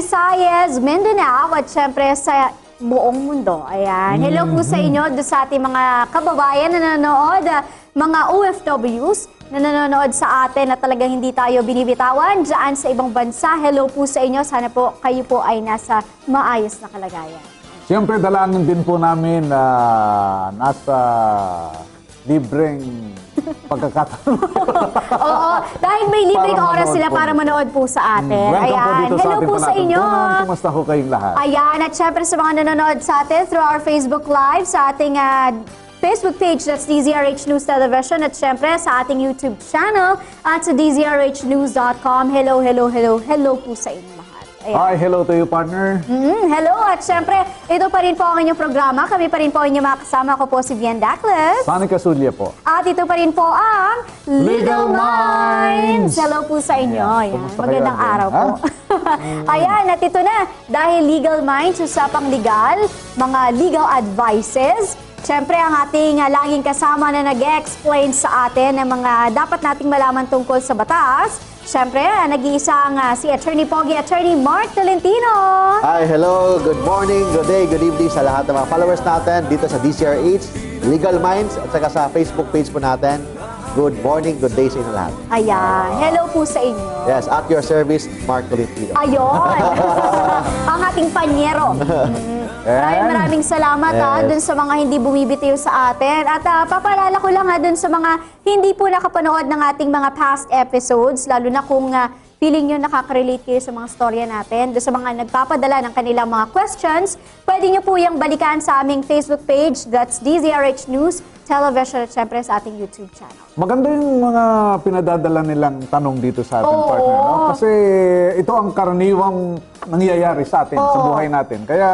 Visayas, Mindanao at syempre sa buong mundo. Ayan. Hello po sa inyo do sa ating mga kababayan na nanonood, mga OFWs na nanonood sa atin na talagang hindi tayo binibitawan dyan sa ibang bansa. Hello po sa inyo. Sana po kayo po ay nasa maayos na kalagayan. Siyempre, dalangin din po namin na nasa libreng pagkakataon. Oo, dahil may libreng oras sila para manood po sa atin. Welcome po Ayan. dito sa Hello ating po sa panatungkulan. inyo. Kumusta ho kayong lahat? Ayan, at syempre sa mga nanonood sa atin through our Facebook Live, sa ating Facebook page, that's DZRH News Television, at syempre sa ating YouTube channel at sa dzrhnews.com. Hello, hello, hello, hello po sa inyo lahat. Ayan. Hi, hello to you, partner. Hello, at syempre, ito pa rin po ang inyong programa. Kami pa rin po inyong makasama. Ako po si Vian Dacles. Sunny Casulia po. At ito pa rin po ang Legal Minds! Hello po sa inyo. Ayan. Kumusta kayo, Magandang Arden? araw po. Ayan, at ito na. Dahil Legal Minds, usapang legal, mga legal advices. Siyempre, ang ating laging kasama na nag-explain sa atin ng mga dapat nating malaman tungkol sa batas. Siyempre, nag-iisang si Attorney Pogi, Attorney Mark Tolentino. Hi, hello, good morning, good day, good evening sa lahat ng mga followers natin dito sa DZRH, Legal Minds, at saka sa Facebook page po natin. Good morning, good day sa inyo lahat. Ayan, hello po sa inyo. Yes, at your service, Mark Tolentino. Ayun! Ang ating panyero. Maraming salamat dun sa mga hindi bumibitiw sa atin. At papaalala ko lang dun sa mga hindi po nakapanood ng ating mga past episodes, lalo na kung feeling nyo nakaka-relate kayo sa mga storya natin, dun sa mga nagpapadala ng kanilang mga questions, pwede nyo po yung balikan sa aming Facebook page, that's DZRH News Television, at syempre sa ating YouTube channel. Maganda yung mga pinadadala nilang tanong dito sa ating Oo. partner. No? Kasi ito ang karaniwang nangyayari sa atin, sa buhay natin. Kaya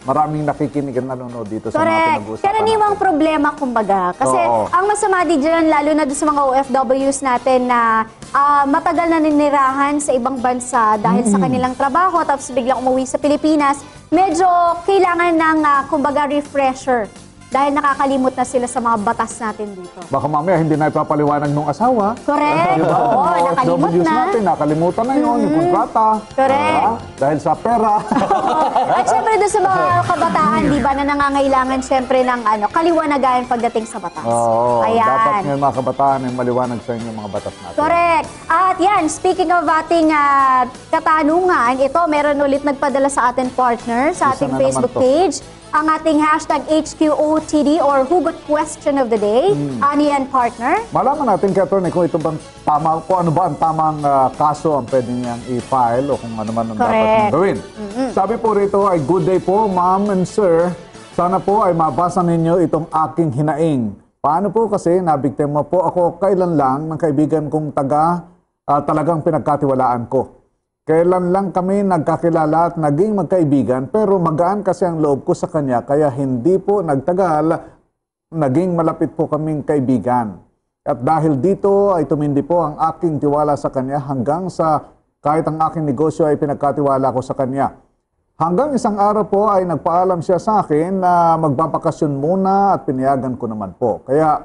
maraming nakikinig at nanonood dito sa mga Correct. pinag-uusapan Karaniwang natin. problema, kumbaga. Kasi Oo. ang masama din dyan, lalo na doon sa mga OFWs natin na matagal na ninirahan sa ibang bansa dahil sa kanilang trabaho, tapos biglang umuwi sa Pilipinas, medyo kailangan ng, kumbaga, refresher. Dahil nakakalimot na sila sa mga batas natin dito. Baka mamaya hindi na ipapaliwanag ng asawa. Correct. Diba? Oo, Mga nakalimot OFWs na. natin, nakalimutan na yun, yung kontrata. Correct. Dahil sa pera. At syempre doon sa mga kabataan, di ba, na nangangailangan syempre ng kaliwanagan pagdating sa batas. Oo, Ayan. dapat ngayon mga kabataan ay maliwanag sa inyo mga batas natin. Correct. At yan, speaking of ating katanungan, ito, meron ulit nagpadala sa ating partner sa Isa ating na naman Facebook to. page. Ang ating hashtag HQOTD or Hugot Question of the Day, Ani and Partner. Malaman natin kay Atty. Kung ito bang tama, kung ano ba ang tamang kaso ang pwede niyang i-file o kung ano man ang dapat Correct. niyang gawin. Sabi po rito ay good day po, ma'am and sir. Sana po ay mabasa ninyo itong aking hinaing. Paano po kasi nabiktima po ako kailan lang ng kaibigan kong talagang pinagkatiwalaan ko. Kailan lang kami nagkakilala at naging magkaibigan pero magaan kasi ang loob ko sa kanya kaya hindi po nagtagal, naging malapit po kaming kaibigan. At dahil dito ay tumindi po ang aking tiwala sa kanya hanggang sa kahit ang aking negosyo ay pinagkatiwala ko sa kanya. Hanggang isang araw po ay nagpaalam siya sa akin na magbabakasyon muna at pinayagan ko naman po. Kaya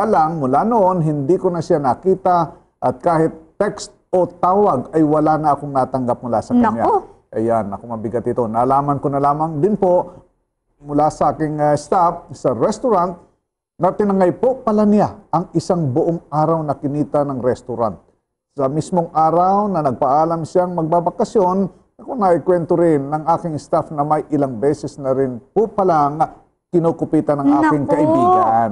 lang mula noon hindi ko na siya nakita at kahit text o tawag ay wala na akong natanggap mula sa kanya. Naku. Ayan, ako mabigat ito. Nalaman ko na lamang din po mula sa aking staff sa restaurant na tinangay po pala niya ang isang buong araw na kinita ng restaurant. Sa mismong araw na nagpaalam siyang magbabakasyon, ako naikwento rin ng aking staff na may ilang beses na rin po palang kinukupitan ng aking Naku. kaibigan.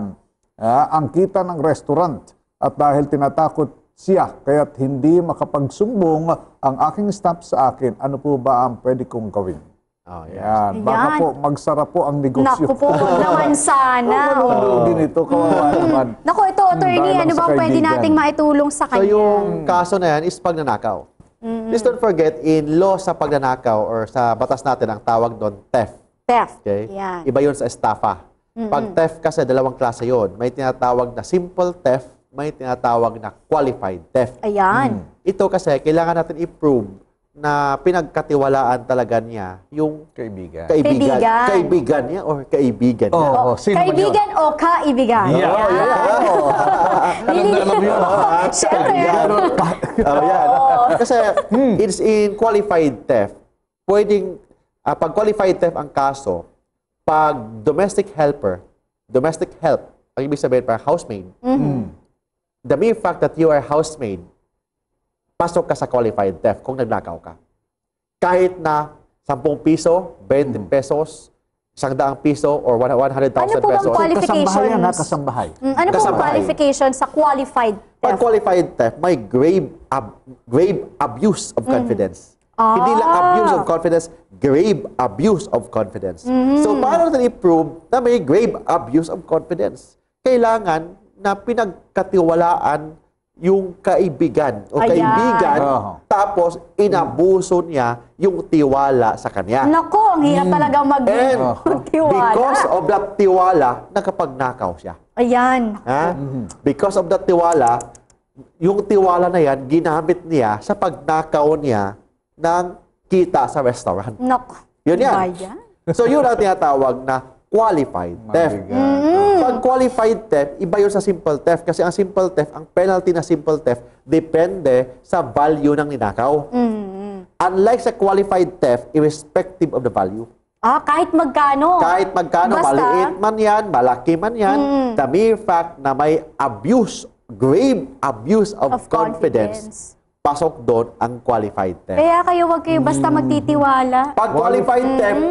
Ang kita ng restaurant. At dahil tinatakot siya, kaya't hindi makapagsumbong ang aking staff sa akin. Ano po ba ang pwede kong gawin? Oh, yes. Yan. Baka Ayan. po magsara po ang negosyo. Naku po, naman sana. Malulugin ito, kawawa naman. Naku, ito, attorney, dahil ano sa bang pwede kaibigan. nating maitulong sa So kanya? yung kaso na yan is pagnanakaw. Please don't forget, in law sa pagnanakaw or sa batas natin, ang tawag doon, theft. Theft. Okay? Yan. Iba yun sa estafa. Pag theft kasi, dalawang klase yun. May tinatawag na simple theft, may tinatawag na qualified theft. Ayan. Ito kasi, kailangan natin i-prove na pinagkatiwalaan talaga niya yung Kaibigan. Kaibigan. Kaibigan niya or kaibigan niya. Oo, sino man yun? Kaibigan o kaibigan? Yeah. Alam na alam yun. Siyempre. Oh, yan. Kasi it's in qualified theft. pwedeng, pag qualified theft ang kaso, pag domestic help, ang ibig sabihin parang housemaid, the mere fact that you are housemaid, pasok ka sa qualified theft kung nagnakaw ka. Kahit na 10 piso, 20 pesos, 100 piso, or 100,000 Ano po bang pesos. qualifications? Kasambahay yan, ha? Kasambahay. Ano po ang Kasambahay. qualification sa qualified Pag theft? qualified theft, may grave abuse of confidence. Hindi lang abuse of confidence, grave abuse of confidence. So, paano natin i-prove na may grave abuse of confidence? Kailangan na pinagkatiwalaan yung kaibigan o Ayan. kaibigan, Oo. tapos inabuso niya yung tiwala sa kanya. Nako, ang hirap talaga And mag-tiwala. because of that tiwala, nakapagnakaw siya. Ayan. Ha? Because of that tiwala, yung tiwala na yan, ginamit niya sa pagnakaw niya ng kita sa restaurant. Nako. Yun yan. Ba yan? So yun ang tinatawag na qualified theft. Pag qualified theft, iba yun sa simple theft. Kasi ang simple theft, ang penalty na simple theft, depende sa value ng ninakaw. Unlike sa qualified theft, irrespective of the value. Kahit magkano. Kahit magkano, Basta, maliit man yan, malaki man yan, the mere fact na may abuse, grave abuse of confidence, pasok doon ang qualified theft. Kaya huwag kayo basta magtitiwala. Pag qualified theft,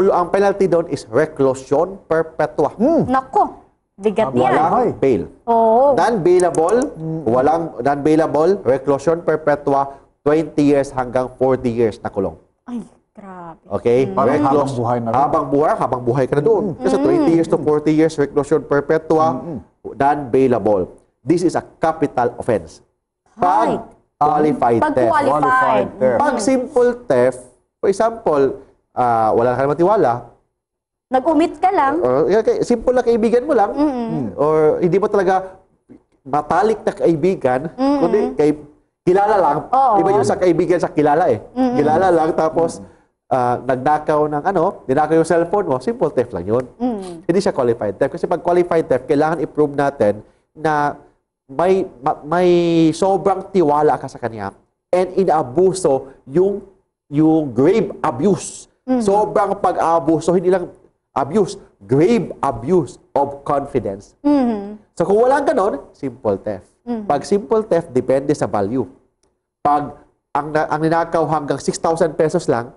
ang penalty doon is reclusion perpetua. Nako, bigat yan. Walang bail. Oo. Non-bailable, walang non-bailable, reclusion perpetua, 20 years hanggang 40 years na kulong. Ay, grabe. Okay? Parang habang buhay na rin. Habang buhay ka na doon. Kasi 20 years to 40 years, reclusion perpetua, non-bailable. This is a capital offense. Pag qualified Pag theft. qualified. theft. Pag simple theft, for example, wala ka naman tiwala, Nag-umit ka lang. or simple na kaibigan mo lang, or hindi mo talaga matalik na kaibigan, kundi kilala lang. Oo. Iba yung sa kaibigan sa kilala eh. Kilala lang, tapos nagnakaw ng dinakaw yung cellphone mo, simple theft lang yun. Hindi siya qualified theft. Kasi pag qualified theft, kailangan i-prove natin na may sobrang tiwala ka sa kanya and inaabuso yung grave abuse. Sobrang pag-aabuso, hindi lang abuse, grave abuse of confidence. So kung walang ganon, simple theft. Pag simple theft, depende sa value. Pag ang ninakaw hanggang 6,000 pesos lang,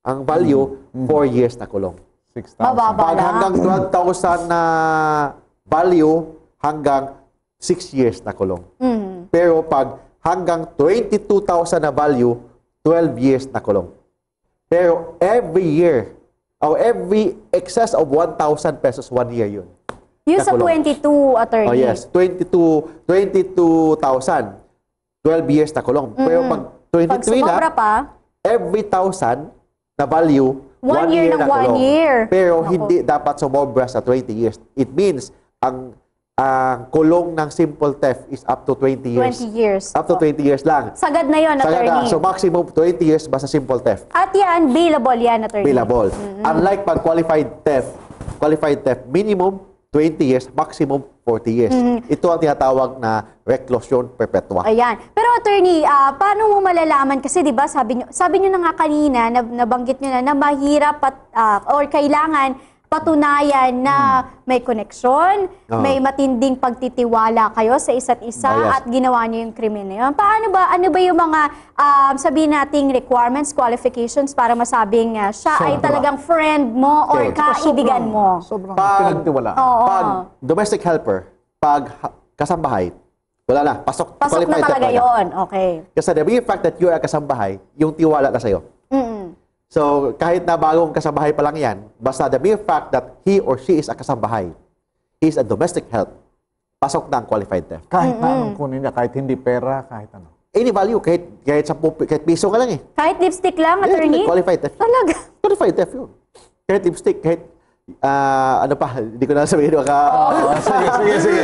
ang value, 4 years na kulong. 6,000. Mababa Pag lang. hanggang 12,000 na value, hanggang 6 years na kulong. Pero pag hanggang 22,000 na value, 12 years na kulong. Pero every year, or every excess of 1,000 pesos, 1 year yun. Yung sa Nakulong. 22, attorney. Oh yes, 22,000. 12 years na kulong. Pero pag Pag 23 sumobra na, pa, every 1,000 na value, 1 1 year year ng na 1 kulong. year. Pero Naku. hindi dapat sumobra sa 20 years. It means, ang kulong ng simple theft is up to 20 years. 20 years. Up to 20 years lang. Sagad na yun, Sagad attorney. na. So maximum 20 years basta simple theft. At yan, bailable yan, attorney. Billable. Unlike pag qualified theft, minimum 20 years, maximum 40 years. Ito ang tinatawag na reclusion perpetua. Ayan. Pero attorney, paano mo malalaman? Kasi 'di ba sabi niyo na nga kanina, nabanggit niyo na mahirap or kailangan patunayan na may koneksyon, may matinding pagtitiwala kayo sa isa't isa Yes. at ginawa niyo yung krimen na yun. Ano ba yung mga sabihin nating requirements, qualifications para masabing siya ay Sobra. talagang friend mo or Okay. kaibigan mo? Sobrang Pag- pinagtiwalaan. Oo. Pag domestic helper, pag kasambahay, wala na. Pasok Pasok na qualified theft talaga talaga. yon. Okay. Kasi the mere fact that you are kasambahay, yung tiwala na sa'yo. So, kahit na bagong kasambahay pa lang yan, basta the mere fact that he or she is a kasambahay, he is a domestic help, pasok na ang qualified theft. Kahit na anong kunin niya, kahit hindi pera, kahit ano. Any value, kahit 10, kahit piso ka lang eh. Kahit lipstick lang, Yeah, attorney? qualified theft. Talaga. Qualified theft yun. Kahit lipstick, kahit ano pa, hindi ko na sabihin, Sige.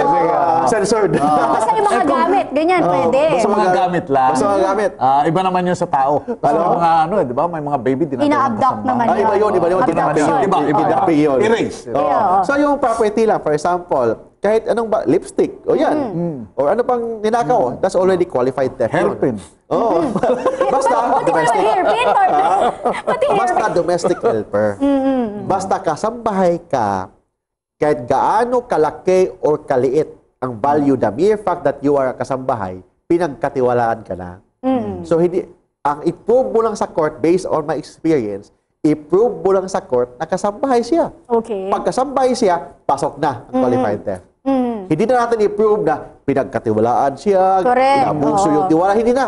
censored. Basta yung mga gamit, ganyan, pwede. Basta mga gamit lang. Basta mga gamit. Iba naman yun sa tao. Basta mga di ba? May mga baby dinadala ng Ina-abduct kasama. naman Iba yun, Abduction. kidnapping yun. Iba. Kidnapping yun. Erase. Oo. Yeah. So yung property lang, for example, kahit anong lipstick, o yan. Or ano pang ninakaw, that's already qualified theft. yun. Hairpin. Oo. Basta Pati ba naman domestic. hairpin? Pati Basta hairpin. domestic helper. Basta kasambahay ka, kahit gaano kalaki or kaliit ang value, the mere fact that you are a kasambahay, pinagkatiwalaan ka na. So, ang i-prove mo lang sa court, based on my experience, i-prove mo lang sa court na kasambahay siya. Okay. Pag kasambahay siya, pasok na ang qualified theft. Hindi na natin i-prove na pinagkatiwalaan siya, Correct. inabuso Oo. yung tiwala. Hindi na.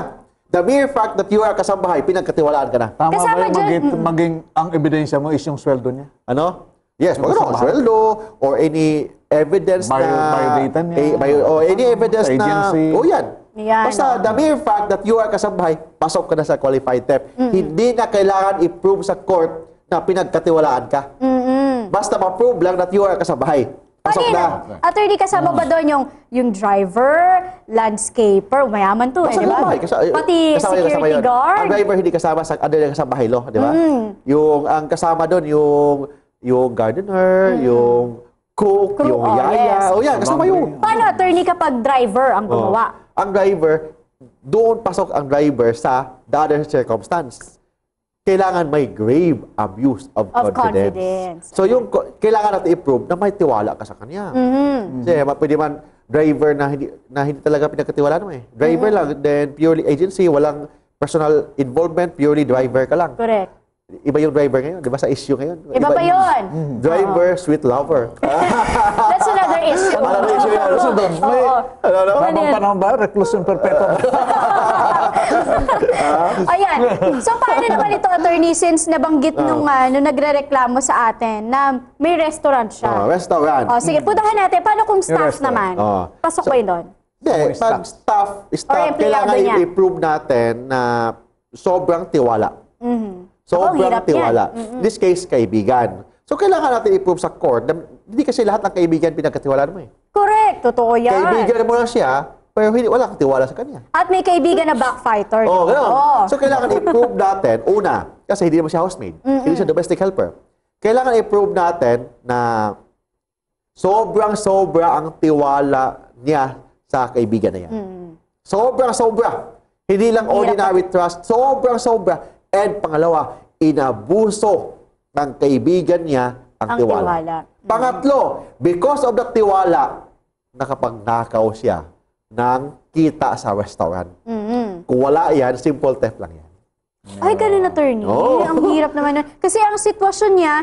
The mere fact that you are kasambahay, pinagkatiwalaan ka na. Tama Kasama ba yung dyan- maging ang ebidensya mo is yung sweldo niya? Ano? Yes, Yung pag ano, kasambahay. sweldo or any evidence Biodata niya. or any evidence Sa agency. na, yan. Yan, Basta the mere fact that you are kasambahay, pasok ka na sa qualified theft. Hindi na kailangan i-prove sa court na pinagkatiwalaan ka. Basta ma-prove lang that you are kasambahay. Pasok Kanina, na. attorney, kasama ba doon yung driver, landscaper, mayaman to, di ba? Pati security guard. Ang driver hindi kasama sa under yung kasambahay law, di ba? Yung ang kasama doon yung gardener, yung cook, Crew, yung oh, yaya. yes. O yan, kasama yun. Paano, attorney, kapag driver ang gumawa? Ang driver, doon pasok ang driver sa the other circumstance. Kailangan may grave abuse of confidence. So yung kailangan natin i-prove na may tiwala ka sa kanya. Kasi pwede man driver na hindi talaga pinagkatiwalaan mo eh. Driver lang, then purely agency, walang personal involvement, purely driver ka lang. Correct. Iba yung driver ngayon, di ba sa issue ngayon? Iba pa yun. Driver, sweet lover. That's another issue. Another issue yan. So doon, may Oo. Ano? habang panahon ba, reclusion perpetuum. Ayan. So, paano naman ito, attorney, since nabanggit nung nagre-reklamo sa atin na may restaurant siya? Restaurant. Sige, puntahan natin. Paano kung staff restaurant. naman? Pasok So, ba yun doon? Hindi, pag staff, empleyado kailangan niya. i-prove natin na sobrang tiwala. Ako, Sobrang hirap tiwala. In this case, kaibigan. So, kailangan natin i-prove sa court na hindi kasi lahat ng kaibigan pinagkatiwalaan mo eh. Correct. Totoo yan. Kaibigan mo lang siya, pero wala kang tiwala sa kanya. At may kaibigan na backfighter. Oo, di ba? gano'n. Oo. So, kailangan i-prove natin, una, kasi hindi naman siya housemaid, hindi siya domestic helper. Kailangan i-prove natin na sobrang-sobra ang tiwala niya sa kaibigan na yan. Sobrang-sobra. Hindi lang ordinary trust, sobrang-sobra. And pangalawa, inabuso ng kaibigan niya ang tiwala. Pangatlo, because of the tiwala, nakapagnakaw siya ng kita sa restaurant. Kung wala yan, simple theft lang yan. Ay, ganun, attorney. Oo. Ang hirap naman nun. Kasi ang sitwasyon niya,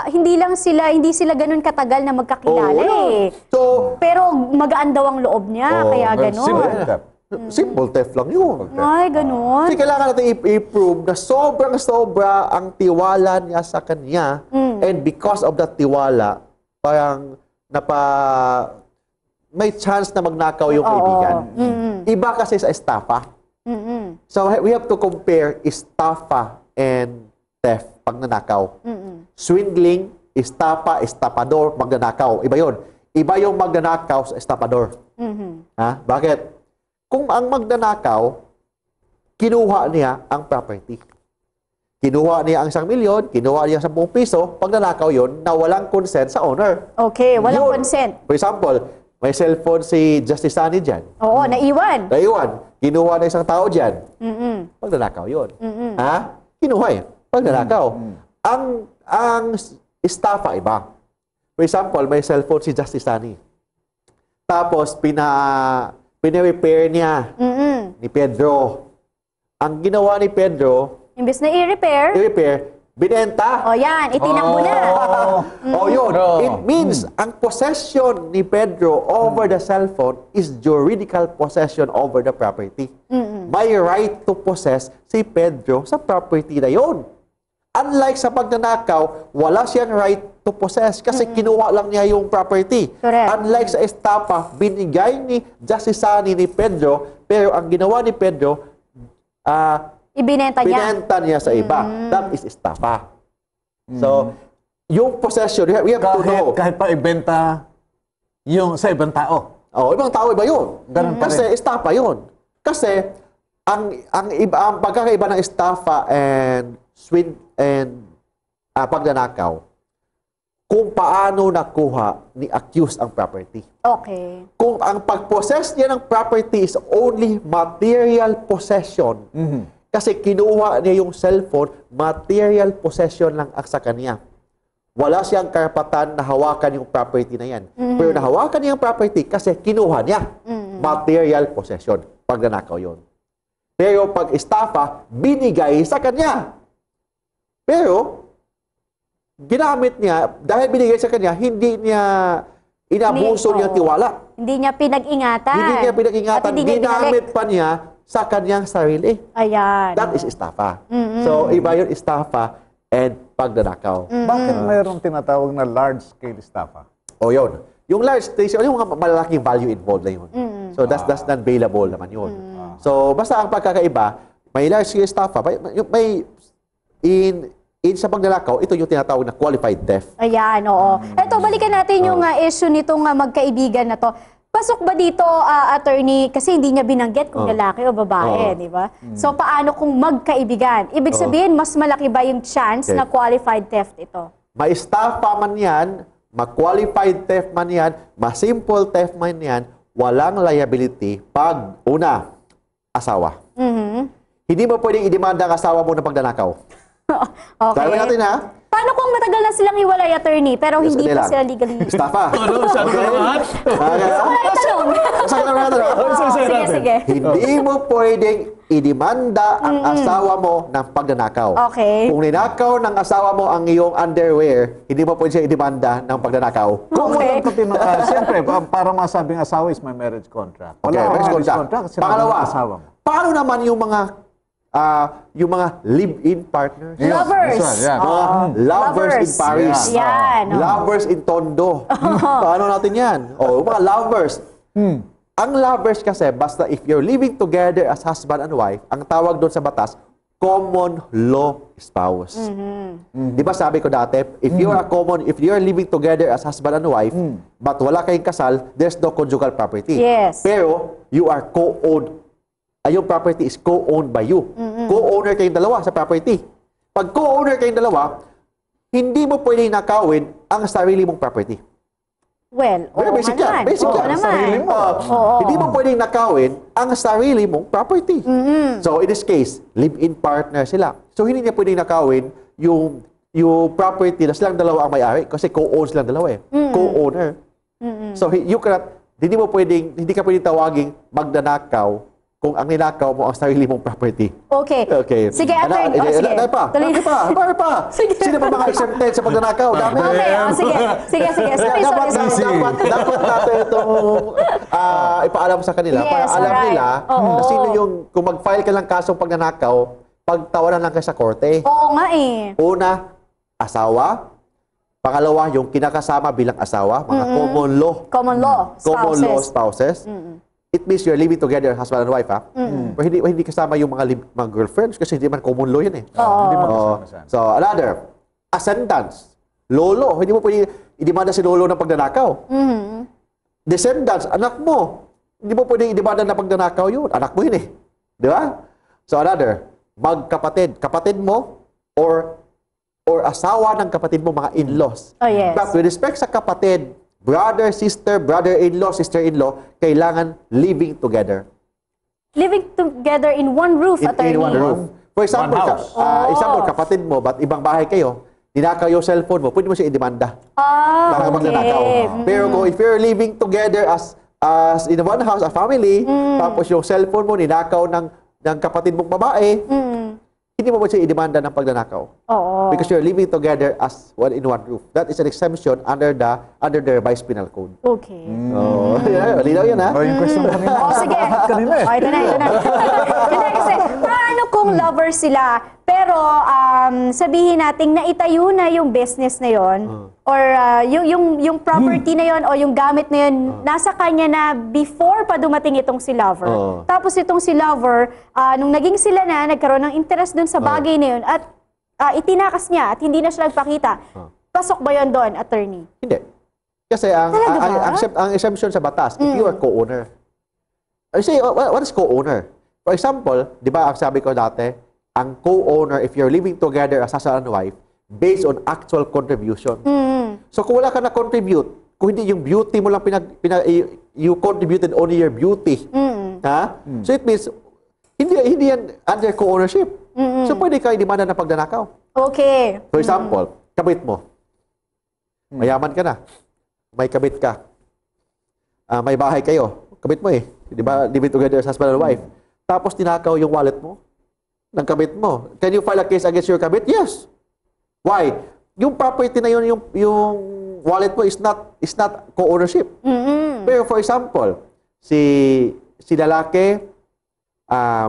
hindi sila ganun katagal na magkakilala Oo, eh. So, Pero magaan daw ang loob niya, Oo, kaya ganun. Simple theft. simple theft lang yun. Ay, ganun. Kasi kailangan natin i-prove na sobrang-sobra ang tiwala niya sa kanya. And because of that tiwala, parang may chance na magnakaw yung kaibigan. Iba kasi sa estafa. So we have to compare estafa and theft, pagnanakaw. Swindling, estafa, estapador, magnanakaw. Iba yun. Iba yung magnanakaw sa estapador. Ha? Bakit? Kung ang magnanakaw, kinuha niya ang property. Kinuha niya ang 1 milyon, kinuha niya ang 10 piso, pagnanakaw yun na walang consent sa owner. Okay, walang Yun. consent. For example, may cellphone si Justice Sunny dyan. Oo, naiwan. Naiwan, kinuha na isang tao dyan. Pagnanakaw yun. Ha? Kinuha eh. Pagnanakaw. Ang estafa iba. For example, may cellphone si Justice Sunny. Tapos, pina-repair niya ni Pedro. Ang ginawa ni Pedro, Imbes na i-repair, binenta. o yan, itinakbo na. Oh, yun. No. It means ang possession ni Pedro over the cellphone is juridical possession over the property. May right to possess si Pedro sa property na yun. Unlike sa pagnanakaw, wala siyang right to possess kasi kinuha lang niya yung property. Correct. Unlike sa estafa, binigay ni Justice Sunny ni Pedro, pero ang ginawa ni Pedro, Ibinenta niya. binenta niya sa iba. That is estafa. So, yung possession, we have to know. Kahit pa ibenta yung sa ibang tao. Oh, ibang tao iba yun. Ganun pa Kasi rin. estafa yun. Kasi ang pagkakaiba ng estafa and pagnanakaw, kung paano nakuha ni accused ang property. Okay. Kung ang pag-possess niya ng property is only material possession, kasi kinuha niya yung cellphone, material possession lang ang sa kanya. Wala siyang karapatan na hawakan yung property na yan. Pero nahawakan niya yung property kasi kinuha niya. Material possession. Pagnanakaw yun. Pero pag estafa, binigay sa kanya. Pero, ginamit niya, dahil binigay sa kanya, hindi niya inabuso niya tiwala. Hindi niya pinag-ingatan. Hindi niya pinag-ingatan. At hindi niya Ginamit pa niya sa kanyang sarili. Ayan. That is estafa. So, iba yun estafa and pagdanakaw. Bakit mayroong tinatawag na large-scale estafa? O yun. Yung large station, yung mga malalaking value involved na yun. So, that's non-bailable naman yun. So, basta ang pagkakaiba, may large-scale estafa, may sa pagdanakaw, ito yung tinatawag na qualified theft. Ayan, oo. Eto, balikan natin yung issue nitong magkaibigan na to. Pasok ba dito, attorney, kasi hindi niya binanggit kung lalaki o babae, di ba? So, paano kung magkaibigan? Ibig sabihin, mas malaki ba yung chance na qualified theft ito? Ma-estafa man yan, ma-qualified theft man yan, ma-simple theft man yan, walang liability pag, una, asawa. Hindi mo pwedeng idemanda ang asawa mo na pagdanakaw. Okay. Sabi natin ha? Paano kung matagal na silang hiwalay, attorney, pero hindi pa sila legally? Estafa. Ano, masyado ka naman? Wala tanong. Sige, sige. Hindi mo pwedeng idemanda ang asawa mo ng pagnanakaw. Okay. Kung ninakaw ng asawa mo ang iyong underwear, hindi mo pwede siya idemanda ng pagnanakaw. Kung Okay. siyempre, para masabing asawa is my marriage contract. Okay, Wala marriage akong contract. sinabi ng Pangalawa, asawa mo. paano naman yung mga live-in partners? Yes, Lovers. this one, yeah. Lovers in Paris. Yan. Lovers in Tondo. Paano natin yan? O, mga lovers. Ang lovers kasi, basta if you're living together as husband and wife, ang tawag doon sa batas, common law spouse. Di ba sabi ko dati, if you're living together as husband and wife, but wala kayong kasal, there's no conjugal property. Yes. Pero, you are co-owned. Yung property is co-owned by you. Co-owner kayong dalawa sa property. Pag co-owner kayong dalawa, hindi mo pwedeng nakawin ang sarili mong property. Well, Very oo basic naman. yan. Basic Oo yan. naman. Sarili mo. Hindi mo pwedeng nakawin ang sarili mong property. So, in this case, live-in partner sila. So, hindi niya pwedeng nakawin yung property na silang dalawa ang may-ari kasi co-own silang dalawa eh. Co-owner. So, hindi ka pwedeng tawaging magdanakaw kung ang ninakaw mo ang sarili mong property. Okay. Okay. Sige, attorney. Sige. Dahil pa. Tuloy. Dahil pa. Sige. Sino ba mga exempted sa pagnanakaw? Dami. Okay, sige. Sige. Sorry. Dapat natin itong ipaalam sa kanila Yes, para alam alright. nila Oo. na sino kung mag-file ka ng kasong pagnanakaw, pagtawanan lang kayo sa korte. Oo nga eh. Una, asawa. Pangalawa, yung kinakasama bilang asawa, mga common law. Common law. Common law Spouses. spouses. It means you're living together, husband and wife, ha? Pero hindi kasama yung mga girlfriends kasi hindi man common law yun eh. Hindi mo Oo. kasama. So, another, ascendants. Lolo. Hindi mo pwede idemanda si lolo ng pagnanakaw. Descendants, anak mo. Hindi mo pwede idemanda ng pagnanakaw yun. Anak mo yun eh. Di ba? So, another, magkapatid. Kapatid mo or asawa ng kapatid mo, mga in-laws. Oh, yes. But with respect sa kapatid, brother, sister, brother-in-law, sister-in-law, kailangan living together. Living together in one roof, attorney. In one roof. For example, One house. example, kapatid mo, but ibang bahay kayo, ninakaw yung cellphone mo, pwede mo siya idemanda. Baka magnanakaw. Pero kung if you're living together as in one house, a family, tapos yung cellphone mo, ninakaw ng kapatid mong babae, hindi mo ba siya idemanda ng pagnanakaw? Oo. Because you're living together as one in one roof. That is an exemption under the revised penal code. Okay. Oh, yeah, malinaw yun ha? O, yung question kanina. Oh, sige. Kanina eh. Oh, ito na. Hindi, kasi paano kung lovers sila, pero sabihin natin na itayo na yung business na yon or yung property na yon o yung gamit na yon nasa kanya na before pa dumating itong si lover. Tapos itong si lover, nung naging sila na, nagkaroon ng interest dun sa bagay na yun at itinakas niya at hindi na siya nagpakita. Pasok ba yon doon, attorney? Hindi. Kasi ang exemption sa batas, if you are co-owner. I say, what is co-owner? For example, di ba ang sabi ko dati, ang co-owner, if you're living together as husband and wife, based on actual contribution. So kung wala ka na-contribute, kung hindi yung beauty mo lang you contributed only your beauty, ha? So it means, hindi yan under co-ownership. So pwede ka i-demanda ng pagnanakaw. Okay. For example, kabit mo. Mayaman ka na. May kabit ka. May bahay kayo. Kabit mo eh. Di ba? Living together as husband and wife. Tapos tinakaw yung wallet mo ng kabit mo. Can you file a case against your kabit? Yes. Why? Yung property na yun, yung wallet mo is not co-ownership. Pero for example, si lalaki,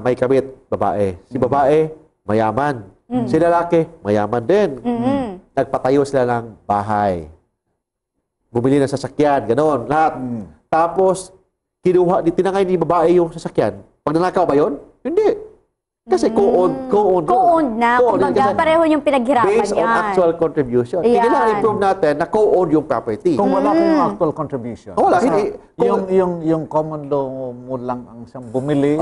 may kabit, babae. Si babae, mayaman. Si lalaki, mayaman din. Nagpatayo sila ng bahay. Bumili ng sasakyan, gano'n, lahat. Tapos, tinangay ni babae yung sasakyan. Pag nanakaw ba yun? Hindi. Kasi co-owned. Co-owned na. Kumbaga, pareho yung pinaghirapan based on actual contribution. Hindi kailangan i-prove natin na co-owned yung property. Kung wala kayong actual contribution. Wala, basta hindi. Yung common law mo lang ang siyang bumili.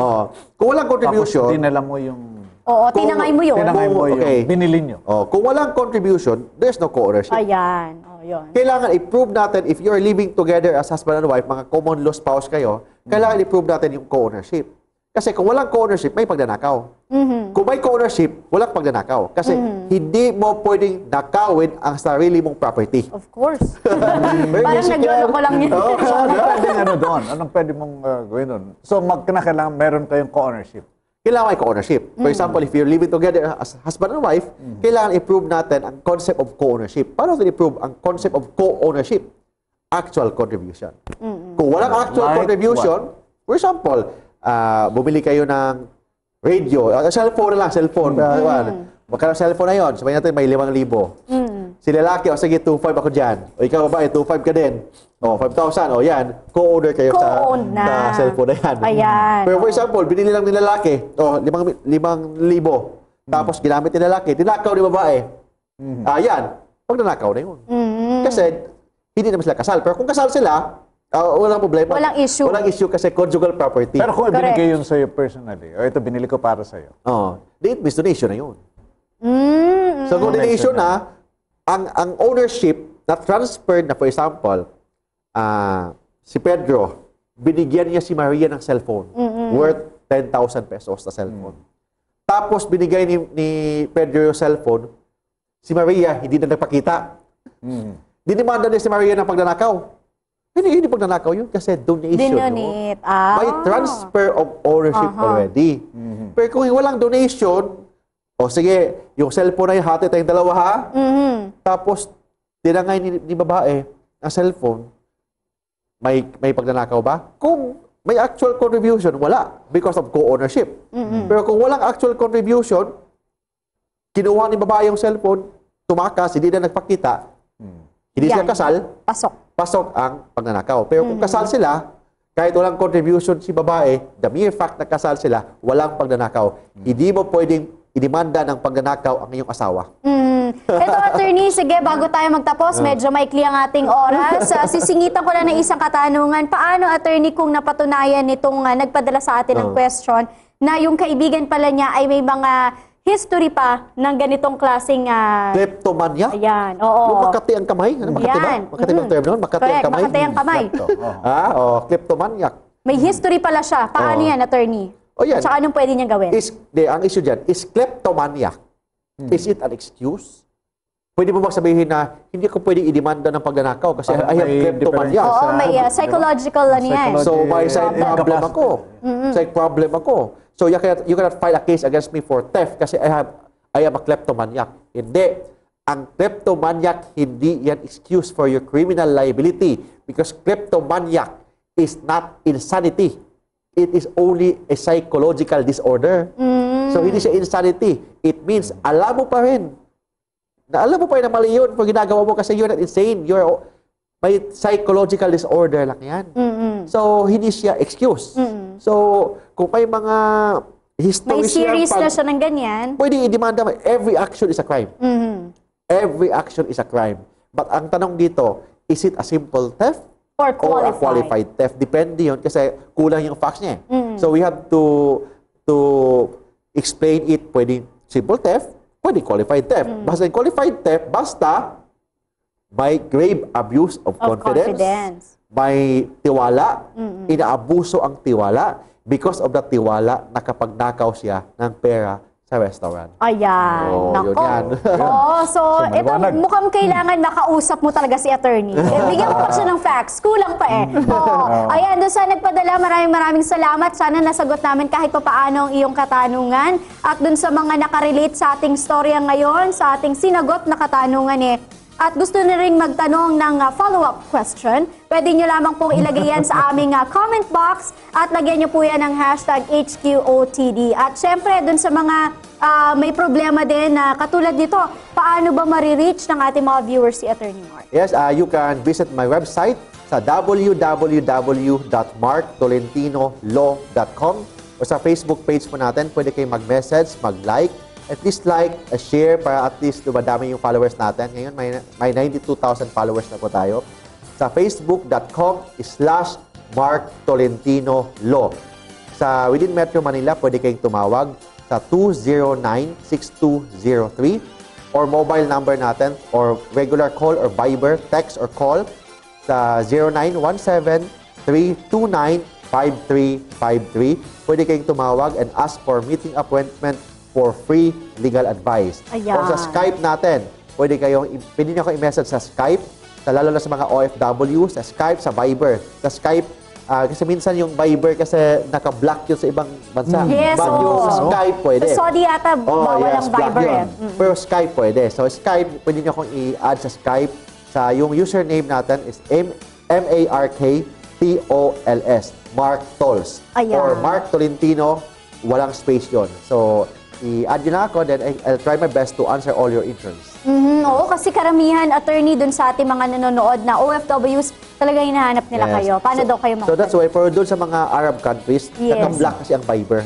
Kung walang contribution, Tapos dinala mo yung... Oo, tinangay mo yun. Tinangay mo yung binili nyo. kung walang contribution, there's no co-ownership. Ayan. O, yun. Kailangan i-prove natin, if you're living together as husband and wife, mga common law spouse kayo, kailangan i-prove natin yung co-ownership. Kasi kung walang co-ownership, may pagnanakaw. Kung may co-ownership, walang pagnanakaw. Kasi hindi mo pwedeng nakawin ang sarili mong property. Of course. Very Parang basic nag-ano yan. ko lang yun. So, anong pwedeng ano doon? Anong pwede mong gawin doon? So, kailangan meron kayong co-ownership. Kailangan may co-ownership. For example, if you're living together as husband and wife, kailangan i-prove natin ang concept of co-ownership. Paano natin i-prove ang concept of co-ownership? Actual contribution. Kung walang actual Like contribution, for example, bumili kayo ng radio, cellphone na lang, cellphone. Magkano cellphone na yun? Sabihin natin may 5,000. Si lalaki, sige, 2,500 ako dyan. O ikaw babae, 2,500 ka din. O, 5,000. O yan, co-owner kayo sa cellphone na yan. Ayan. Pero for example, binili lang ni lalaki, 5,000. Tapos ginamit ni lalaki, tinakaw ni babae. Yan, pag nanakaw na yun. Kasi, hindi naman sila kasal. Pero kung kasal sila, walang problema. Walang issue. Walang issue kasi conjugal property. Pero kung ibinigay yun sa'yo personally, o ito, binili ko para sa'yo. Date based donation na yun. So, kung donation na, ang ownership na transferred na, for example, si Pedro, binigyan niya si Maria ng cellphone worth 10,000 pesos na cellphone. Tapos, binigay ni Pedro yung cellphone, si Maria, hindi na nagpakita. Dinimanda niya si Maria ng pagnanakaw. Hindi pagnanakaw yun kasi donation. Dinonate. May transfer of ownership already. Pero kung walang donation, sige, yung cellphone na yung hati tayong dalawa ha, tapos tinangay ni babae ang cellphone, may pagnanakaw ba? Kung may actual contribution, wala because of co-ownership. Pero kung walang actual contribution, kinuha ni babae yung cellphone, tumakas, hindi na nagpakita, hindi sila kasal, pasok ang pagnanakaw. Pero kung kasal sila, kahit walang contribution si babae, the mere fact na kasal sila, walang pagnanakaw. Hindi mo pwedeng idemanda ng pagnanakaw ang iyong asawa. Ito, attorney, sige, bago tayo magtapos, medyo maikli ang ating oras. Sisingitan ko lang ng isang katanungan. Paano, attorney, kung napatunayan nitong nagpadala sa atin ng question na yung kaibigan pala niya ay may mga history pa ng ganitong klaseng... Kleptomania? Ayan, oo. Yung Makati ang kamay? Ano, Makati ba? Yan. Makati ba ang term noon? Makati ang kamay? Makati ang kamay. Kleptomaniac. May history pala siya. Paano yan, attorney? Yan. At saka anong pwede niyang gawin? Ang issue dyan, is kleptomaniac, is it an excuse? Pwede mo ba sabihin na hindi ko pwedeng idemanda ng pagnanakaw kasi I have kleptomania? Oo, may psychological yan. So, may side problem ako. Side problem ako. So, you cannot file a case against me for theft kasi I am a kleptomaniac. Hindi. Ang kleptomaniac, hindi yan excuse for your criminal liability because kleptomaniac is not insanity. It is only a psychological disorder. So, hindi siya insanity. It means, alam mo pa rin na mali yun kung ginagawa mo kasi you're not insane. May psychological disorder lang yan. So, hindi siya excuse. So, kung may mga history may series na siya ng ganyan, pwede i-demanda. Every action is a crime. Every action is a crime. But ang tanong dito, is it a simple theft? or Or a qualified theft. Depende yun kasi kulang yung facts niya. So we have to explain it. Pwedeng simple theft, pwede qualified theft. Basta qualified theft, basta may grave abuse of confidence. May tiwala, inaabuso ang tiwala because of the tiwala na kapag nakaw siya ng pera sa restaurant. Ayan. Oh, yun Nako. yan. Oo, so ito maliwanag. mukhang kailangan makausap mo talaga si attorney. Bigyan mo pa siya ng facts. Kulang pa eh. Oo. Ayan, doon sa nagpadala, maraming salamat. Sana nasagot namin kahit papaano ang iyong katanungan. At doon sa mga nakarelate sa ating storya ngayon, sa ating sinagot na katanungan at gusto na rin magtanong ng follow-up question, pwede nyo lamang pong ilagay yan sa aming comment box at lagyan nyo po yan ng hashtag HQOTD. At syempre, dun sa mga may problema din na katulad nito, paano ba marireach ng ating mga viewers si Attorney Mark? Yes, you can visit my website sa www.marktolentinololaw.com o sa Facebook page po natin, pwede kayong mag-message, mag-like, at least like, share para at least dumadami yung followers natin. Ngayon, may 92,000 followers na po tayo. Sa facebook.com/MarkTolentinoLaw. Sa within Metro Manila, pwede kayong tumawag sa 209-6203 or mobile number natin or regular call or Viber, text or call sa 0917-329-5353. Pwede kayong tumawag and ask for meeting appointment for free legal advice. Ayan. O sa Skype natin, pwede nyo ako i-message sa Skype, lalo na sa mga OFW, sa Skype, sa Viber. Sa Skype, kasi minsan yung Viber kasi naka-block yun sa ibang bansa. Yes, But yung sa Skype, pwede. Sa Saudi ata, bawal ang block Viber yun. Pero Skype pwede. So Skype, pwede nyo akong i-add sa Skype. Yung username natin is MARKTOLS, Mark Tols. Ayan. Or Mark Tolentino, walang space yun. So, i-add nyo na ako, then I'll try my best to answer all your inquiries. Oo, kasi karamihan, attorney, dun sa ating mga nanonood na OFWs, talaga hinahanap nila Yes. kayo. Paano daw kayo So that's why, for doon sa mga Arab countries, Yes. naka-block kasi ang Viber.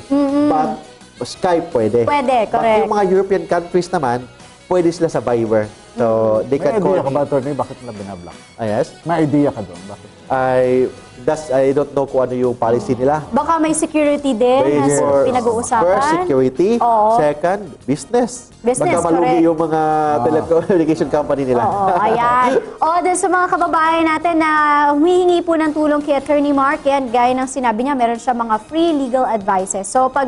But Skype pwede. Pwede, But correct. yung mga European countries naman, pwede sila sa Viber. So, they May can call idea ka me. ba, attorney? Bakit na binablock? Yes. May idea ka doon? Bakit? I don't know kung ano yung policy nila. Baka may security din na pinag-uusapan. First, security. Oo. Second, business. Business, Baka malugi correct. yung mga telecommunication company nila. Oo, ayan. Dun sa mga kababayan natin na humihingi po ng tulong kay Attorney Mark, yan, gaya ng sinabi niya, meron siya mga free legal advices. So, pag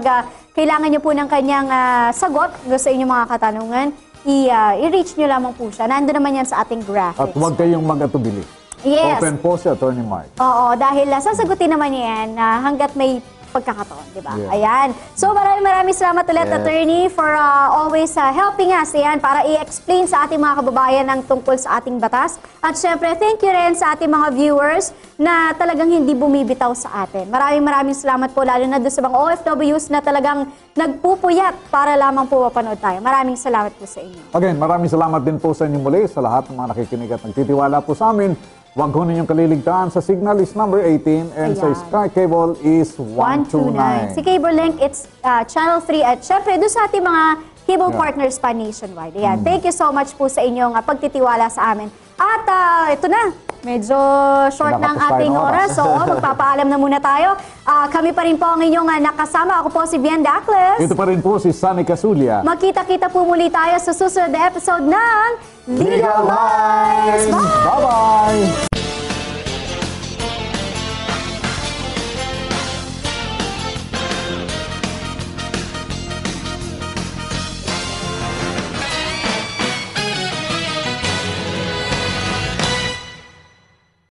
kailangan niyo po ng kanyang sagot sa inyong mga katanungan, i-reach niyo lamang po siya. Nandun naman yan sa ating graphics. At huwag kayong mag-atubili. Yes. Open po si Attorney Mark. Oo, dahil sasagutin naman yan hanggat may pagkakataon, di ba? Yeah. Ayan. So maraming salamat ulit, Yes. Attorney, for always helping us ayan, para i-explain sa ating mga kababayan ang tungkol sa ating batas. At syempre, thank you rin sa ating mga viewers na talagang hindi bumibitaw sa atin. Maraming salamat po, lalo na doon sa mga OFWs na talagang nagpupuyat para lamang po mapanood tayo. Maraming salamat po sa inyo. Again, maraming salamat din po sa inyo muli, sa lahat ng mga nakikinig at nagtitiwala po sa amin. Huwag ho ninyong kaliligtaan, sa Signal is number 18 and sa Ayan. Sky Cable is 129. Si Cable Link, it's Channel 3 at syempre doon sa ating mga cable partners pa nationwide. Ayan. Thank you so much po sa inyong pagtitiwala sa amin. At ito na, medyo short na ang Nakatapos tayo ating ng oras. oras. So magpapaalam na muna tayo. Kami pa rin po ang inyong nakasama. Ako po si Bien Dacles. Ito pa rin po si Sunny Casulia. Magkita-kita po muli tayo sa susunod na episode ng Legal Minds! Bye! Bye-bye!